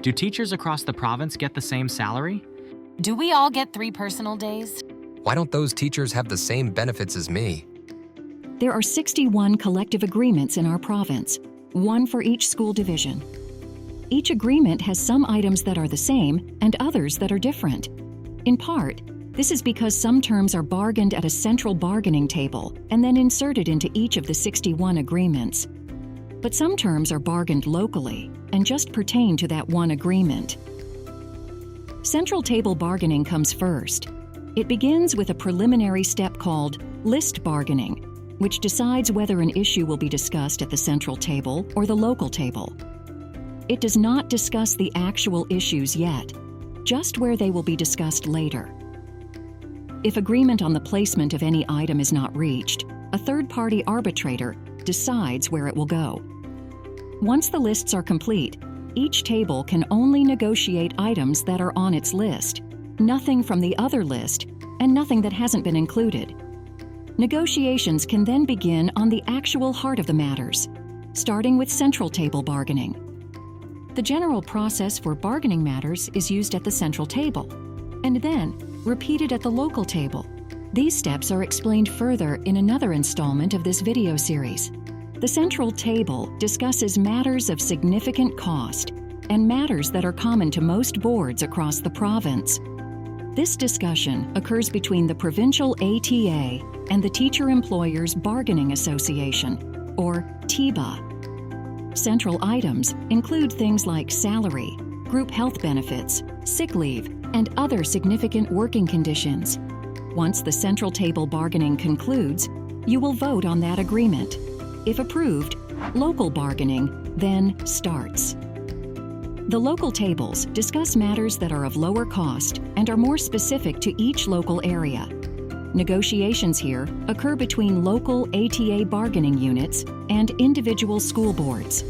Do teachers across the province get the same salary? Do we all get 3 personal days? Why don't those teachers have the same benefits as me? There are 61 collective agreements in our province, one for each school division. Each agreement has some items that are the same and others that are different. In part, this is because some terms are bargained at a central bargaining table and then inserted into each of the 61 agreements. But some terms are bargained locally and just pertain to that one agreement. Central table bargaining comes first. It begins with a preliminary step called list bargaining, which decides whether an issue will be discussed at the central table or the local table. It does not discuss the actual issues yet, just where they will be discussed later. If agreement on the placement of any item is not reached, a third-party arbitrator decides where it will go. Once the lists are complete, each table can only negotiate items that are on its list, nothing from the other list, and nothing that hasn't been included. Negotiations can then begin on the actual heart of the matters, starting with central table bargaining. The general process for bargaining matters is used at the central table, and then repeated at the local table. These steps are explained further in another installment of this video series. The central table discusses matters of significant cost and matters that are common to most boards across the province. This discussion occurs between the provincial ATA and the Teacher Employers Bargaining Association, or TEBA. Central items include things like salary, group health benefits, sick leave, and other significant working conditions. Once the central table bargaining concludes, you will vote on that agreement. If approved, local bargaining then starts. The local tables discuss matters that are of lower cost and are more specific to each local area. Negotiations here occur between local ATA bargaining units and individual school boards.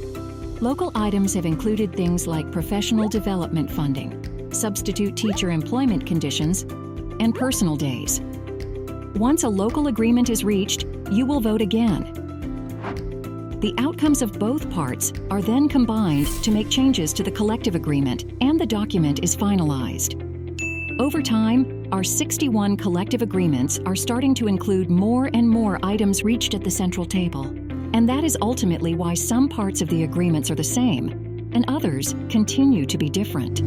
Local items have included things like professional development funding, substitute teacher employment conditions, and personal days. Once a local agreement is reached, you will vote again. The outcomes of both parts are then combined to make changes to the collective agreement, and the document is finalized. Over time, our 61 collective agreements are starting to include more and more items reached at the central table, and that is ultimately why some parts of the agreements are the same, and others continue to be different.